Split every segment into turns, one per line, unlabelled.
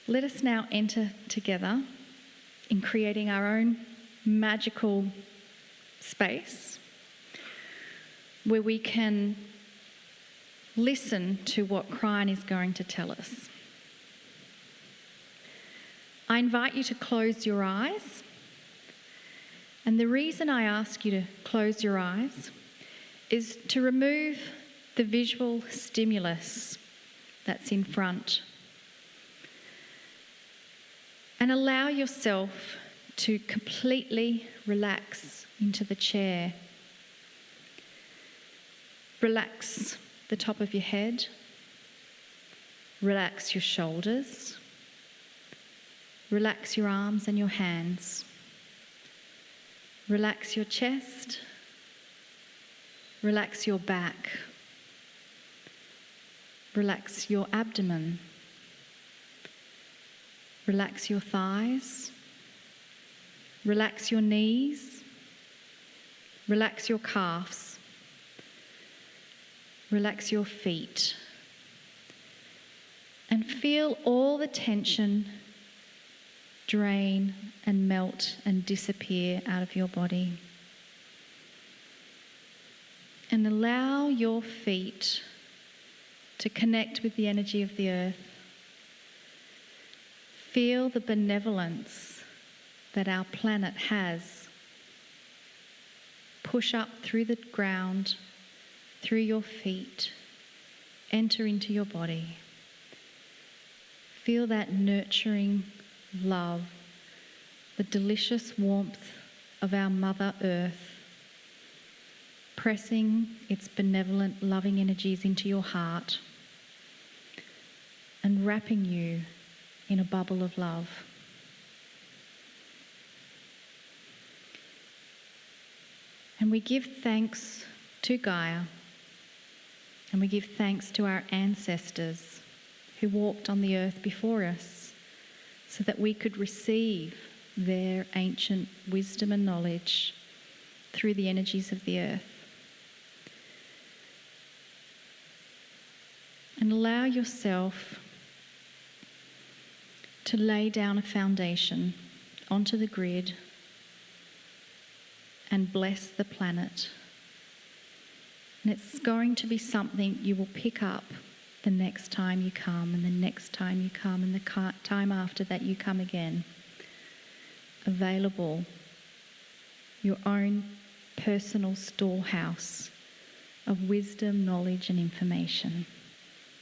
Let us now enter together in creating our own magical space where we can listen to what Kryon is going to tell us. I invite you to close your eyes. And the reason I ask you to close your eyes is to remove the visual stimulus that's in front. And allow yourself to completely relax into the chair. Relax the top of your head. Relax your shoulders. Relax your arms and your hands. Relax your chest. Relax your back. Relax your abdomen. Relax your thighs. Relax your knees. Relax your calves. Relax your feet. And feel all the tension drain and melt and disappear out of your body. And allow your feet to connect with the energy of the earth. Feel the benevolence that our planet has. Push up through the ground, through your feet, enter into your body. Feel that nurturing love, the delicious warmth of our Mother Earth, pressing its benevolent, loving energies into your heart and wrapping you in a bubble of love. And we give thanks to Gaia, and we give thanks to our ancestors who walked on the earth before us so that we could receive their ancient wisdom and knowledge through the energies of the earth. And allow yourself to lay down a foundation onto the grid and bless the planet. And it's going to be something you will pick up the next time you come, and the next time you come, and the time after that you come again. Available, your own personal storehouse of wisdom, knowledge, and information.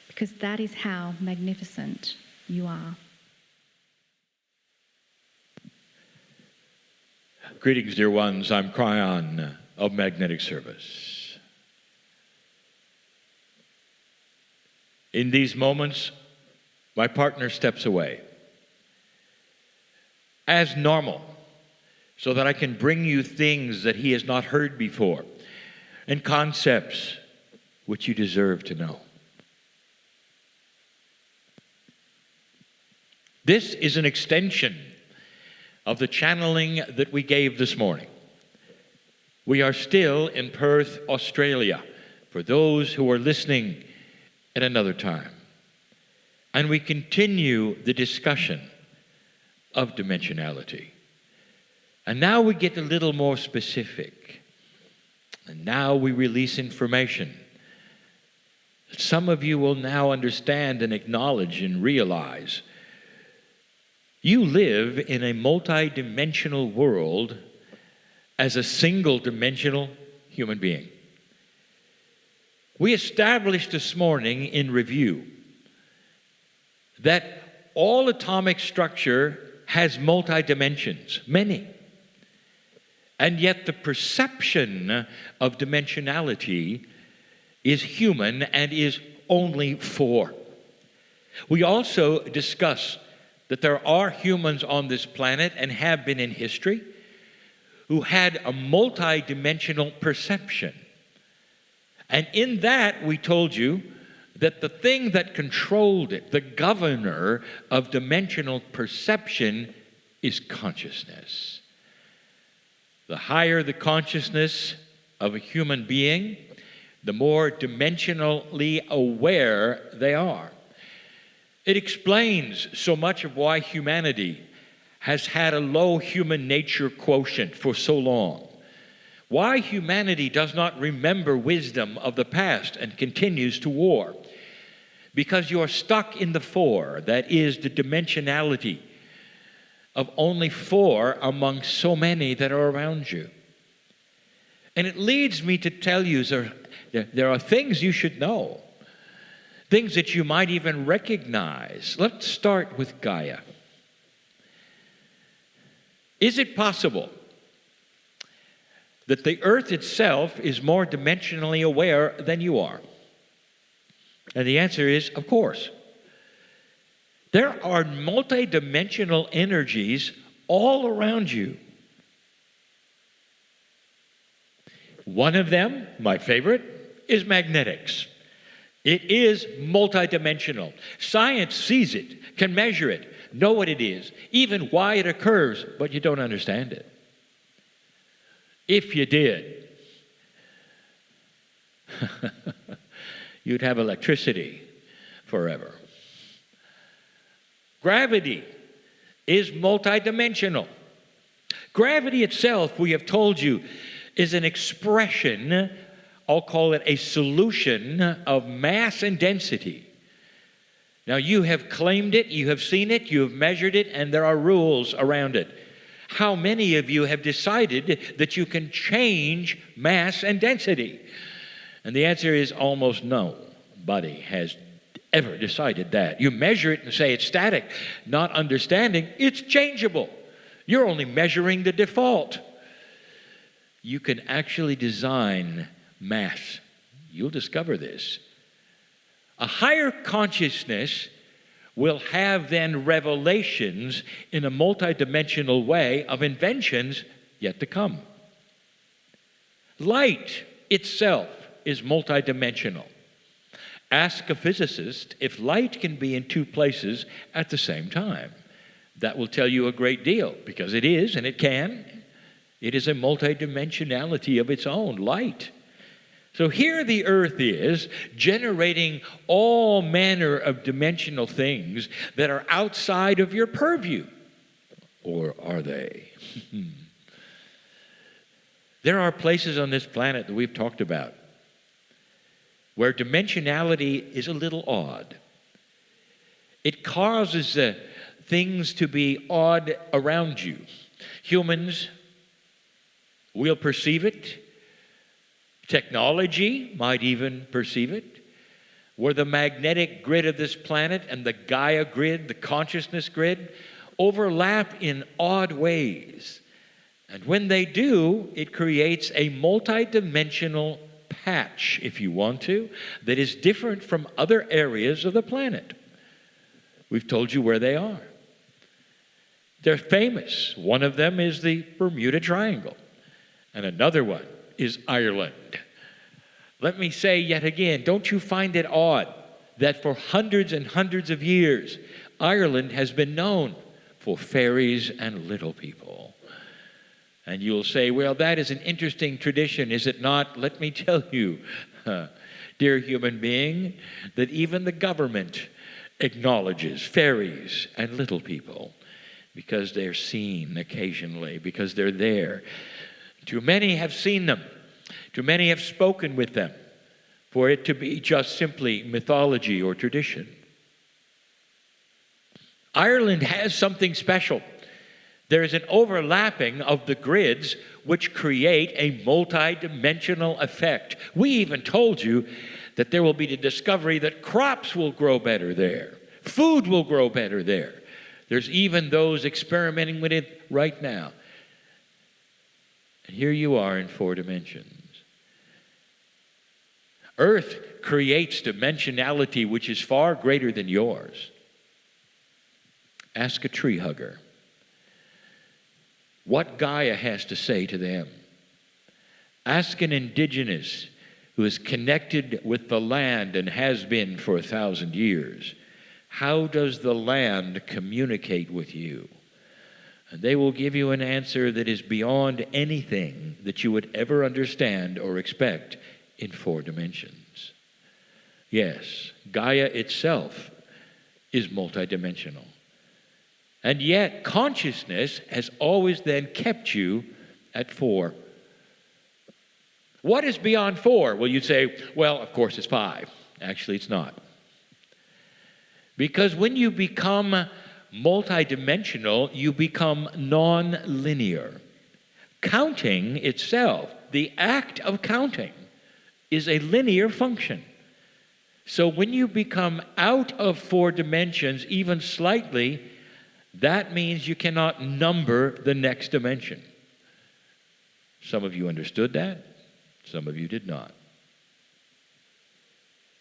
Because that is how magnificent you are.
Greetings, dear ones. I'm Kryon of Magnetic Service. In these moments, my partner steps away, as normal, so that I can bring you things that he has not heard before and concepts which you deserve to know. This is an extension of the channeling that we gave this morning. We are still in Perth, Australia, for those who are listening at another time. And we continue the discussion of dimensionality. And now we get a little more specific. And now we release information that some of you will now understand and acknowledge and realize. You live in a multi-dimensional world as a single-dimensional human being. We established this morning in review that all atomic structure has multi-dimensions, many. And yet the perception of dimensionality is human and is only 4. We also discussed that there are humans on this planet, and have been in history, who had a multi-dimensional perception. And in that, we told you that the thing that controlled it, the governor of dimensional perception, is consciousness. The higher the consciousness of a human being, the more dimensionally aware they are. It explains so much of why humanity has had a low human nature quotient for so long. Why humanity does not remember wisdom of the past and continues to war. Because you're stuck in the four, that is the dimensionality of only four among so many that are around you. And it leads me to tell you there are things you should know, things that you might even recognize. Let's start with Gaia. Is it possible that the earth itself is more dimensionally aware than you are? And the answer is, of course. There are multidimensional energies all around you. One of them, my favorite, is magnetics. It is multidimensional. Science sees it, can measure it, know what it is, even why it occurs, but you don't understand it. If you did, you'd have electricity forever. Gravity is multidimensional. Gravity itself, we have told you, is an expression, I'll call it a solution of mass and density. Now, you have claimed it, you have seen it, you have measured it, and there are rules around it. How many of you have decided that you can change mass and density? And the answer is almost nobody has ever decided that. You measure it and say it's static, not understanding it's changeable. You're only measuring the default. You can actually design mass. You'll discover this. A higher consciousness will have then revelations in a multidimensional way of inventions yet to come. Light itself is multidimensional. Ask a physicist if light can be in two places at the same time. That will tell you a great deal, because it is, and it can. It is a multidimensionality of its own, light. So here the earth is generating all manner of dimensional things that are outside of your purview. Or are they? There are places on this planet that we've talked about where dimensionality is a little odd. It causes things to be odd around you. Humans will perceive it. Technology might even perceive it. Where the magnetic grid of this planet and the Gaia grid, the consciousness grid, overlap in odd ways. And when they do, it creates a multidimensional patch, if you want to, that is different from other areas of the planet. We've told you where they are. They're famous. One of them is the Bermuda Triangle, and another one is Ireland. Let me say yet again, don't you find it odd that for hundreds and hundreds of years, Ireland has been known for fairies and little people? And you'll say, well, that is an interesting tradition, is it not? Let me tell you, dear human being, that even the government acknowledges fairies and little people because they're seen occasionally, because they're there. Too many have seen them. Too many have spoken with them for it to be just simply mythology or tradition. Ireland has something special. There is an overlapping of the grids which create a multi-dimensional effect. We even told you that there will be the discovery that crops will grow better there. Food will grow better there. There's even those experimenting with it right now. And here you are in 4 dimensions. Earth creates dimensionality which is far greater than yours. Ask a tree hugger what Gaia has to say to them. Ask an indigenous who is connected with the land and has been for 1,000 years. How does the land communicate with you? And they will give you an answer that is beyond anything that you would ever understand or expect in 4 dimensions. Yes, Gaia itself is multidimensional. And yet, consciousness has always then kept you at 4. What is beyond 4? Well, you'd say, well, of course it's 5. Actually, it's not. Because when you become multidimensional, you become non-linear. Counting itself, the act of counting, is a linear function. So when you become out of 4 dimensions, even slightly, that means you cannot number the next dimension. Some of you understood that, some of you did not.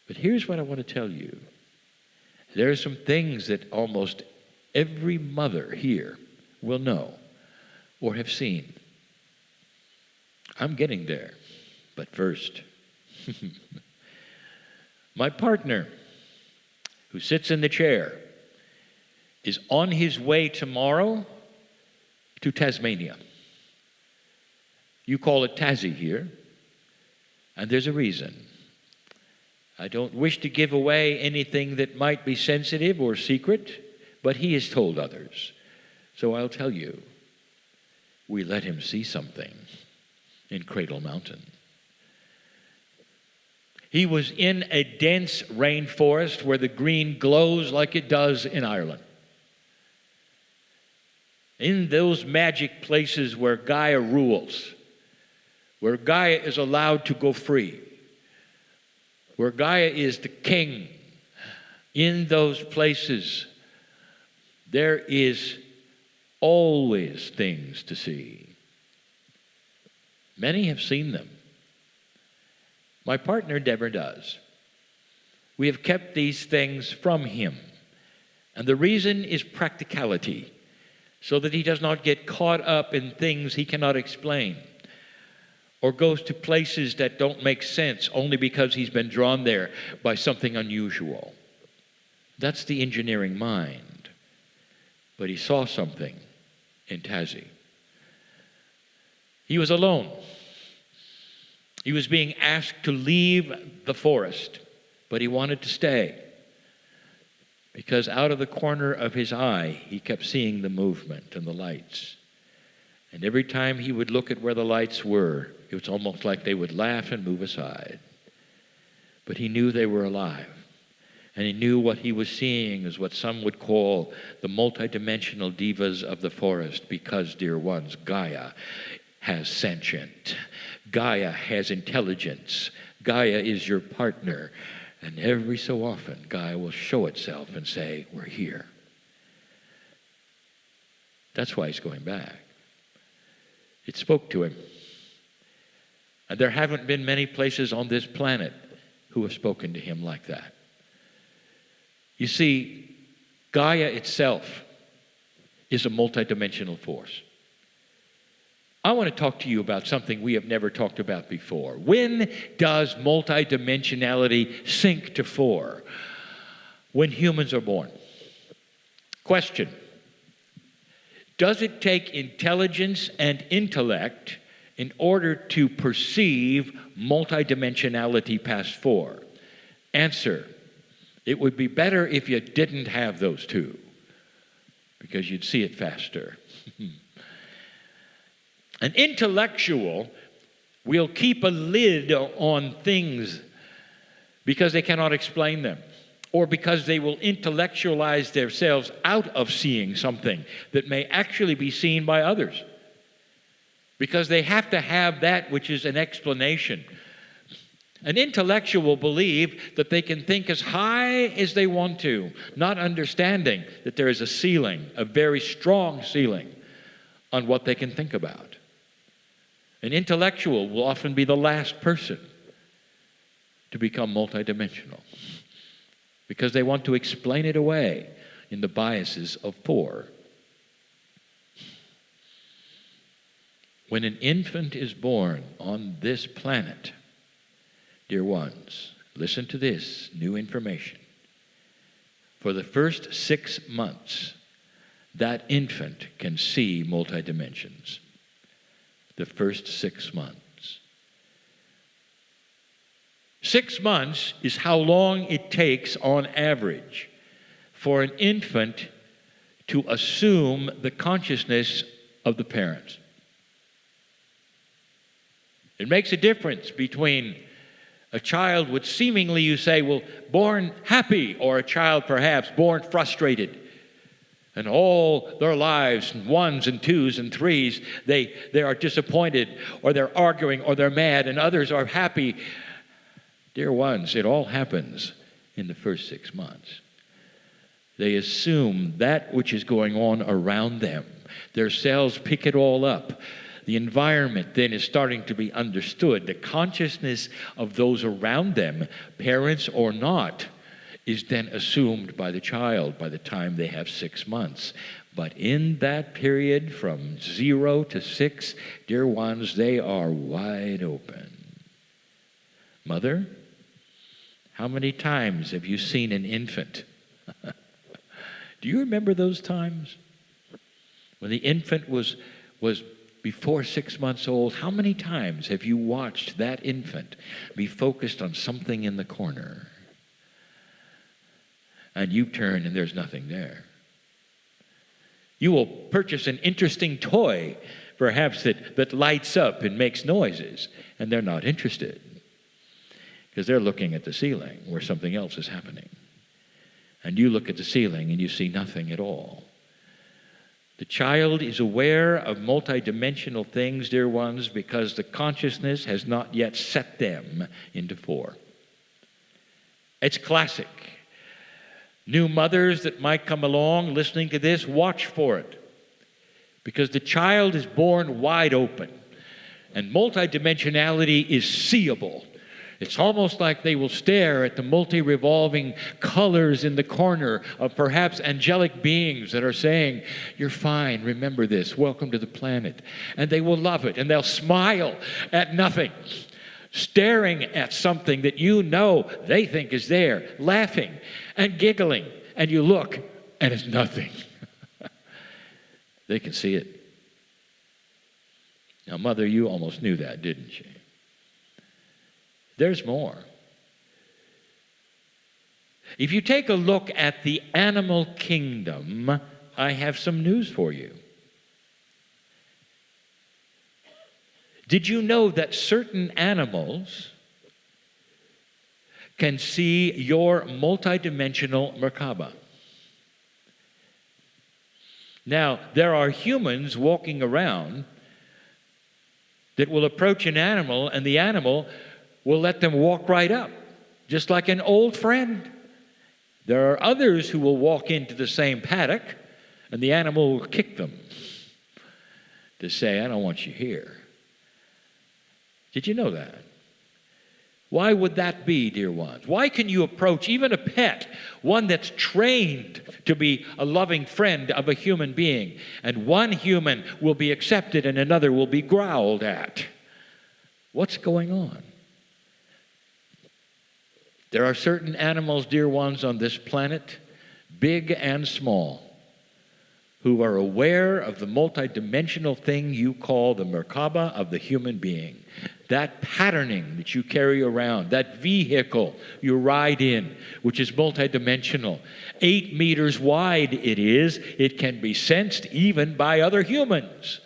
But here's what I want to tell you. There are some things that almost every mother here will know or have seen. I'm getting there, but first, my partner, who sits in the chair, is on his way tomorrow to Tasmania. You call it Tassie here, and there's a reason. I don't wish to give away anything that might be sensitive or secret, but he has told others. So I'll tell you, we let him see something in Cradle Mountain. He was in a dense rainforest where the green glows like it does in Ireland. In those magic places where Gaia rules, where Gaia is allowed to go free, where Gaia is the king, in those places, there is always things to see. Many have seen them. My partner Deborah does. We have kept these things from him. And the reason is practicality, so that he does not get caught up in things he cannot explain, or goes to places that don't make sense only because he's been drawn there by something unusual. That's the engineering mind. But he saw something in Tassie. He was alone. He was being asked to leave the forest, but he wanted to stay, because out of the corner of his eye, he kept seeing the movement and the lights. And every time he would look at where the lights were, it was almost like they would laugh and move aside. But he knew they were alive. And he knew what he was seeing is what some would call the multidimensional divas of the forest, because, dear ones, Gaia has sentient. Gaia has intelligence. Gaia is your partner. And every so often, Gaia will show itself and say, we're here. That's why he's going back. It spoke to him. And there haven't been many places on this planet who have spoken to him like that. You see, Gaia itself is a multidimensional force. I want to talk to you about something we have never talked about before. When does multidimensionality sink to 4? When humans are born. Question: does it take intelligence and intellect in order to perceive multidimensionality past 4? Answer: it would be better if you didn't have those two, because you'd see it faster. An intellectual will keep a lid on things because they cannot explain them, or because they will intellectualize themselves out of seeing something that may actually be seen by others, because they have to have that which is an explanation. An intellectual will believe that they can think as high as they want to, not understanding that there is a ceiling, a very strong ceiling, on what they can think about. An intellectual will often be the last person to become multidimensional, because they want to explain it away in the biases of 4. When an infant is born on this planet, dear ones, listen to this new information. For the first 6 months, that infant can see multidimensions. The first 6 months. 6 months is how long it takes on average for an infant to assume the consciousness of the parents. It makes a difference between a child would seemingly, you say, well, born happy, or a child perhaps born frustrated. And all their lives, ones and twos and threes, they are disappointed, or they're arguing, or they're mad, and others are happy. Dear ones, it all happens in the first 6 months. They assume that which is going on around them. Their cells pick it all up. The environment then is starting to be understood. The consciousness of those around them, parents or not, is then assumed by the child by the time they have 6 months. But in that period from 0 to 6, dear ones, they are wide open. Mother, how many times have you seen an infant? Do you remember those times? When the infant was before 6 months old, how many times have you watched that infant be focused on something in the corner? And you turn and there's nothing there. You will purchase an interesting toy, perhaps that lights up and makes noises, and they're not interested because they're looking at the ceiling where something else is happening. And you look at the ceiling and you see nothing at all. The child is aware of multidimensional things, dear ones, because the consciousness has not yet set them into 4. It's classic. New mothers that might come along listening to this, watch for it. Because the child is born wide open. And multidimensionality is seeable. It's almost like they will stare at the multi-revolving colors in the corner of perhaps angelic beings that are saying, you're fine, remember this, welcome to the planet. And they will love it, and they'll smile at nothing, staring at something that you know they think is there, laughing and giggling, and you look, and it's nothing. They can see it. Now, Mother, you almost knew that, didn't you? There's more. If you take a look at the animal kingdom, I have some news for you. Did you know that certain animals can see your multidimensional merkabah? Now, there are humans walking around that will approach an animal, and the animal will let them walk right up, just like an old friend. There are others who will walk into the same paddock, and the animal will kick them to say, I don't want you here. Did you know that? Why would that be, dear ones? Why can you approach even a pet, one that's trained to be a loving friend of a human being, and one human will be accepted and another will be growled at? What's going on? There are certain animals, dear ones, on this planet, big and small, who are aware of the multidimensional thing you call the merkabah of the human being. That patterning that you carry around, that vehicle you ride in, which is multidimensional. 8 meters wide it is. It can be sensed even by other humans.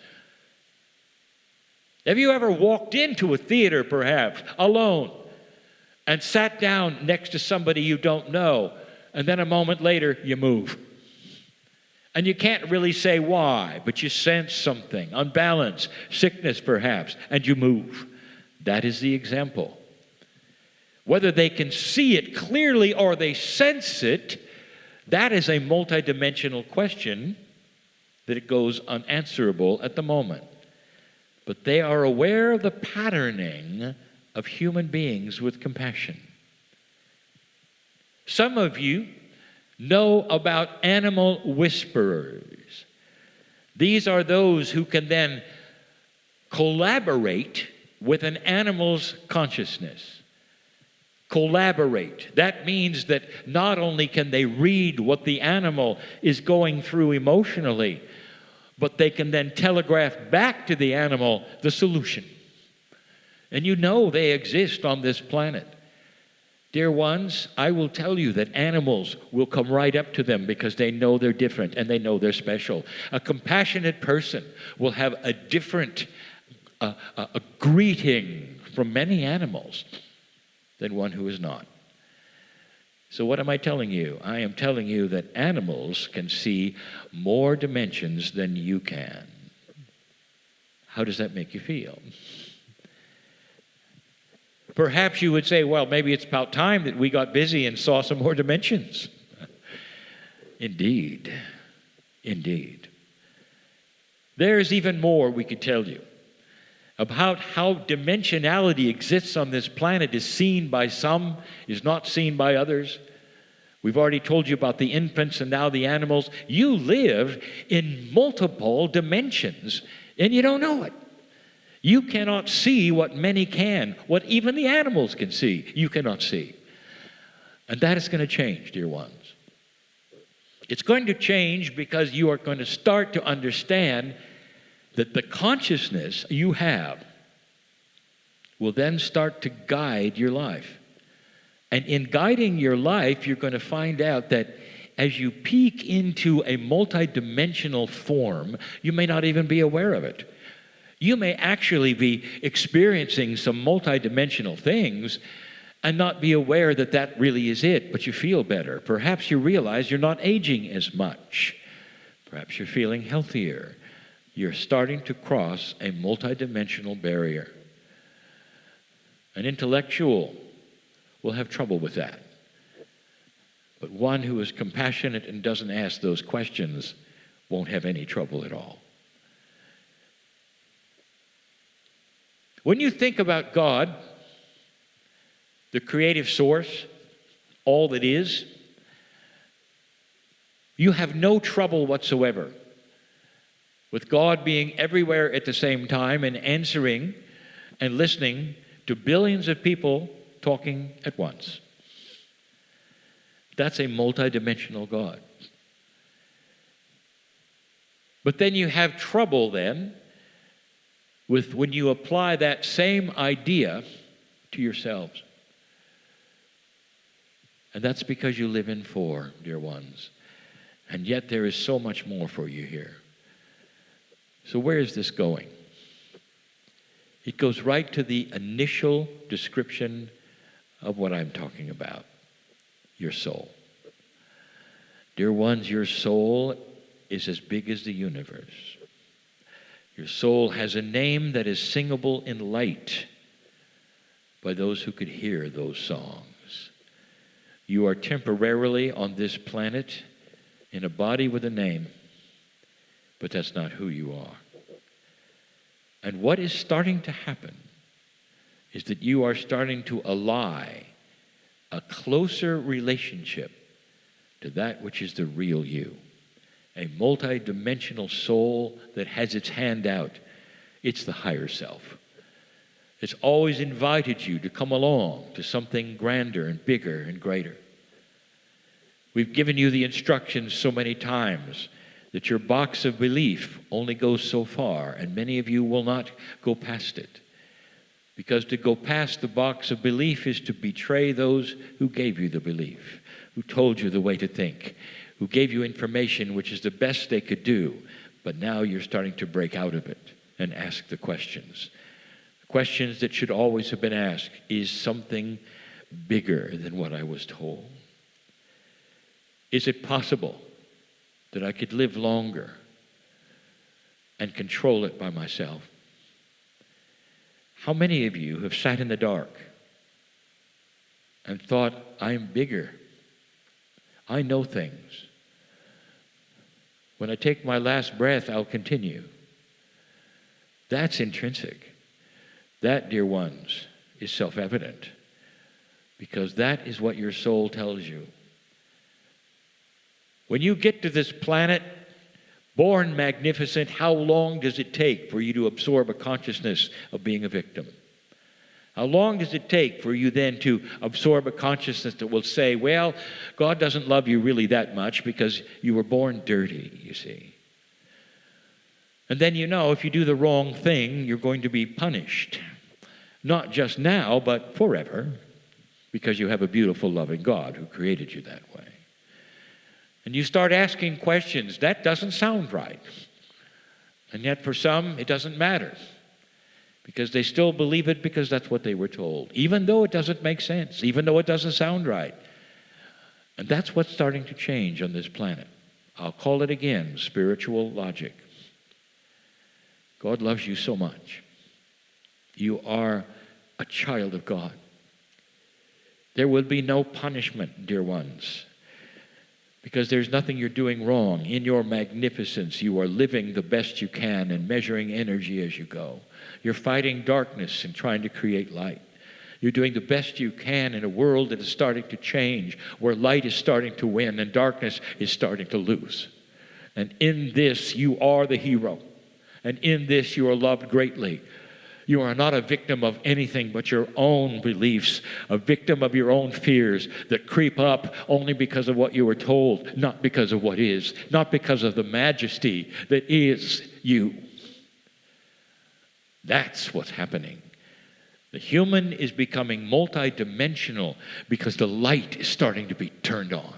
Have you ever walked into a theater, perhaps, alone, and sat down next to somebody you don't know, and then a moment later you move? And you can't really say why, but you sense something, unbalance, sickness perhaps, and you move. That is the example. Whether they can see it clearly or they sense it, that is a multidimensional question that it goes unanswerable at the moment. But they are aware of the patterning of human beings with compassion. Some of you know about animal whisperers. These are those who can then collaborate with an animal's consciousness. Collaborate. That means that not only can they read what the animal is going through emotionally, but they can then telegraph back to the animal the solution. And you know they exist on this planet. Dear ones, I will tell you that animals will come right up to them because they know they're different and they know they're special. A compassionate person will have a different a greeting from many animals than one who is not. So what am I telling you? I am telling you that animals can see more dimensions than you can. How does that make you feel? Perhaps you would say, well, maybe it's about time that we got busy and saw some more dimensions. Indeed. Indeed. There's even more we could tell you about how dimensionality exists on this planet, is seen by some, is not seen by others. We've already told you about the infants and now the animals. You live in multiple dimensions and you don't know it. You cannot see what many can, what even the animals can see, you cannot see. And that is going to change, dear ones. It's going to change because you are going to start to understand that the consciousness you have will then start to guide your life. And in guiding your life, you're going to find out that as you peek into a multidimensional form, you may not even be aware of it. You may actually be experiencing some multidimensional things and not be aware that that really is it, but you feel better. Perhaps you realize you're not aging as much. Perhaps you're feeling healthier. You're starting to cross a multidimensional barrier. An intellectual will have trouble with that. But one who is compassionate and doesn't ask those questions won't have any trouble at all. When you think about God, the creative source, all that is, you have no trouble whatsoever with God being everywhere at the same time and answering and listening to billions of people talking at once. That's a multidimensional God. But then you have trouble then with when you apply that same idea to yourselves. And that's because you live in 4, dear ones. And yet there is so much more for you here. So where is this going? It goes right to the initial description of what I'm talking about, your soul. Dear ones, your soul is as big as the universe. Your soul has a name that is singable in light by those who could hear those songs. You are temporarily on this planet in a body with a name, but that's not who you are. And what is starting to happen is that you are starting to ally a closer relationship to that which is the real you. A multidimensional soul that has its hand out. It's the higher self. It's always invited you to come along to something grander and bigger and greater. We've given you the instructions so many times that your box of belief only goes so far, and many of you will not go past it. Because to go past the box of belief is to betray those who gave you the belief, who told you the way to think, who gave you information which is the best they could do, but now you're starting to break out of it and ask the questions. Questions that should always have been asked. Is something bigger than what I was told? Is it possible that I could live longer and control it by myself? How many of you have sat in the dark and thought, I'm bigger. I know things. When I take my last breath, I'll continue. That's intrinsic. That, dear ones, is self-evident, because that is what your soul tells you. When you get to this planet, born magnificent, how long does it take for you to absorb a consciousness of being a victim? How long does it take for you then to absorb a consciousness that will say, well, God doesn't love you really that much because you were born dirty, you see. And then you know if you do the wrong thing, you're going to be punished. Not just now, but forever. because you have a beautiful, loving God who created you that way. And you start asking questions, that doesn't sound right. And yet for some, it doesn't matter, because they still believe it because that's what they were told, even though it doesn't make sense, even though it doesn't sound right. And that's what's starting to change on this planet. I'll call it again, spiritual logic. God loves you so much. You are a child of God. There will be no punishment, dear ones, because there's nothing you're doing wrong. In your magnificence, you are living the best you can and measuring energy as you go. You're fighting darkness and trying to create light. You're doing the best you can in a world that is starting to change, where light is starting to win and darkness is starting to lose. And in this, you are the hero. And in this, you are loved greatly. You are not a victim of anything but your own beliefs, a victim of your own fears that creep up only because of what you were told, not because of what is, not because of the majesty that is you. That's what's happening. The human is becoming multidimensional because the light is starting to be turned on.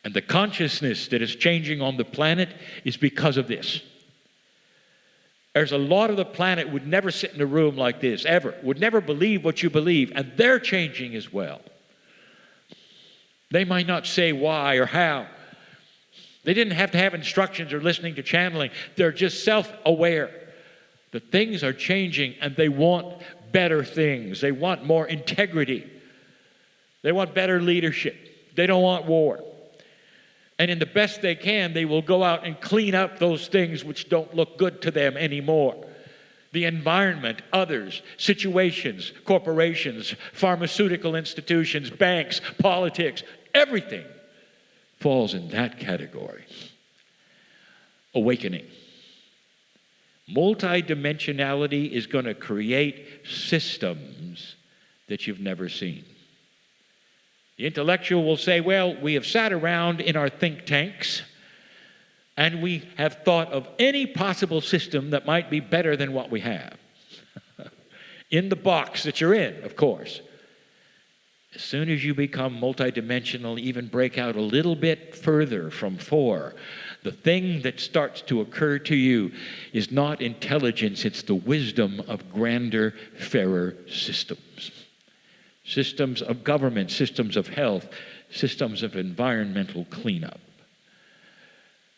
And the consciousness that is changing on the planet is because of this. There's a lot of the planet would never sit in a room like this, ever. Would never believe what you believe, and they're changing as well. They might not say why or how. They didn't have to have instructions or listening to channeling. They're just self-aware. The things are changing, and they want better things. They want more integrity. They want better leadership. They don't want war. And in the best they can, they will go out and clean up those things which don't look good to them anymore. The environment, others, situations, corporations, pharmaceutical institutions, banks, politics, everything falls in that category. Awakening. Multi-dimensionality is going to create systems that you've never seen. The intellectual will say, well, we have sat around in our think tanks and we have thought of any possible system that might be better than what we have. In the box that you're in, of course. As soon as you become multidimensional, even break out a little bit further from 4, the thing that starts to occur to you is not intelligence, it's the wisdom of grander, fairer systems. Systems of government, systems of health, systems of environmental cleanup.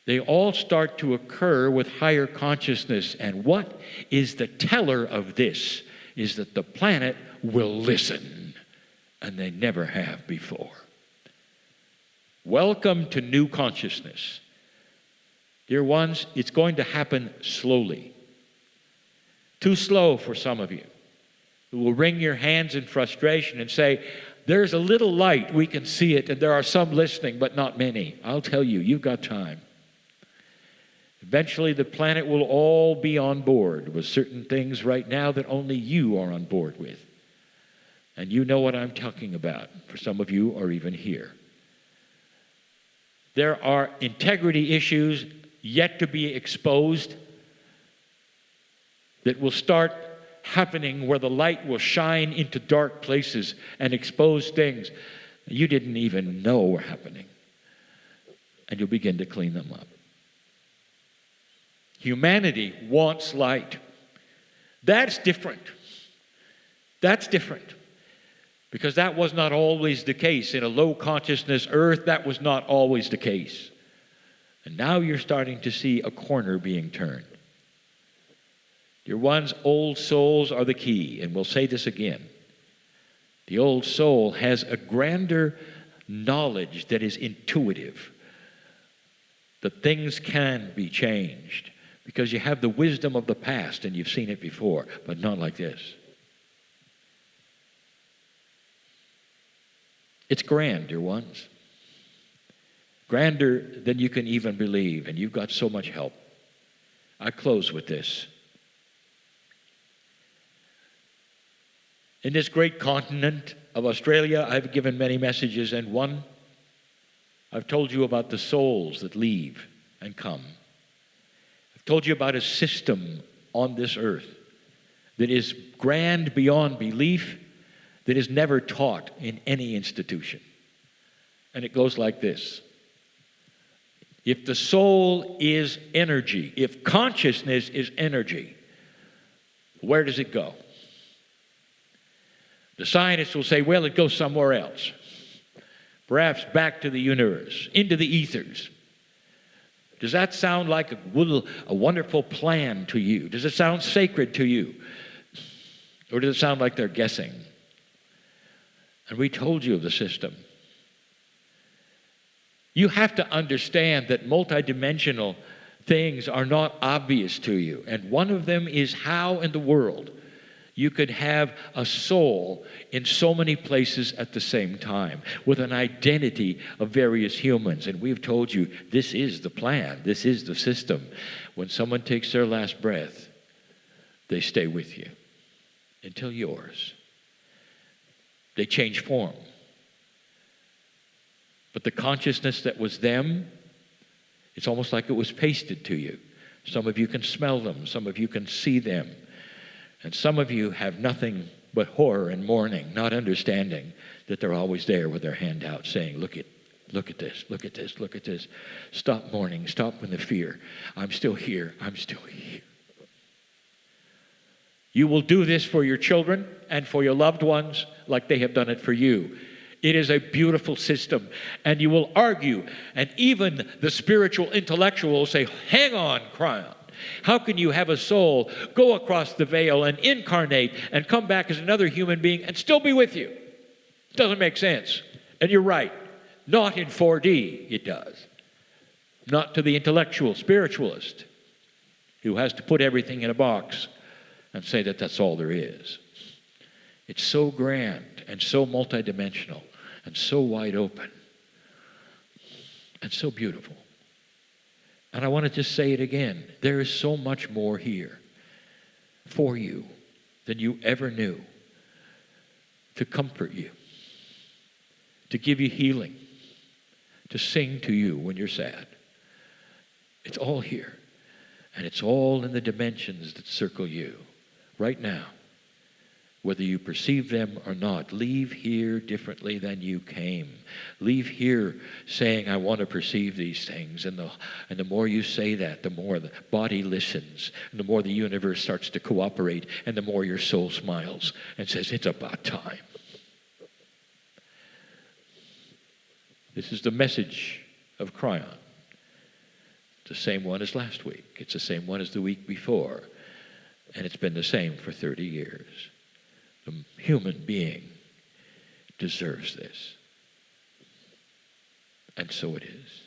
They all start to occur with higher consciousness. And what is the teller of this is that the planet will listen, and they never have before. Welcome to new consciousness. Dear ones, it's going to happen slowly. Too slow for some of you, who will wring your hands in frustration and say, there's a little light, we can see it, and there are some listening, but not many. I'll tell you, you've got time. Eventually, the planet will all be on board with certain things right now that only you are on board with. And you know what I'm talking about. For some of you are even here. There are integrity issues yet to be exposed that will start happening, where the light will shine into dark places and expose things you didn't even know were happening. And you'll begin to clean them up. Humanity wants light. That's different. That's different. Because that was not always the case. In a low consciousness earth, that was not always the case. And now you're starting to see a corner being turned. Your one's old souls are the key, and we'll say this again. The old soul has a grander knowledge that is intuitive. That things can be changed because you have the wisdom of the past and you've seen it before, but not like this. It's grand, dear ones. Grander than you can even believe, and you've got so much help. I close with this. In this great continent of Australia, I've given many messages, and one, I've told you about the souls that leave and come. I've told you about a system on this earth that is grand beyond belief, that is never taught in any institution. And it goes like this. If the soul is energy, if consciousness is energy, where does it go? The scientists will say, well, it goes somewhere else. Perhaps back to the universe, into the ethers. Does that sound like a wonderful plan to you? Does it sound sacred to you? Or does it sound like they're guessing? And we told you of the system. You have to understand that multidimensional things are not obvious to you. And one of them is how in the world you could have a soul in so many places at the same time with an identity of various humans. And we've told you this is the plan. This is the system. When someone takes their last breath, they stay with you until yours. They change form. But the consciousness that was them, it's almost like it was pasted to you. Some of you can smell them. Some of you can see them. And some of you have nothing but horror and mourning, not understanding that they're always there with their hand out saying, look at this, look at this, look at this. Stop mourning, stop with the fear. I'm still here, I'm still here. You will do this for your children and for your loved ones like they have done it for you. It is a beautiful system. And you will argue, and even the spiritual intellectual will say, hang on, Kryon. How can you have a soul go across the veil and incarnate and come back as another human being and still be with you? It doesn't make sense. And you're right. Not in 4D, it does. Not to the intellectual spiritualist who has to put everything in a box and say that that's all there is. It's so grand and so multidimensional and so wide open and so beautiful. And I want to just say it again. There is so much more here for you than you ever knew, to comfort you, to give you healing, to sing to you when you're sad. It's all here. And it's all in the dimensions that circle you right now. Whether you perceive them or not, leave here differently than you came. Leave here saying, I want to perceive these things. And the more you say that, the more the body listens. And the more the universe starts to cooperate. And the more your soul smiles and says, it's about time. This is the message of Kryon. It's the same one as last week. It's the same one as the week before. And it's been the same for 30 years. The human being deserves this. And so it is.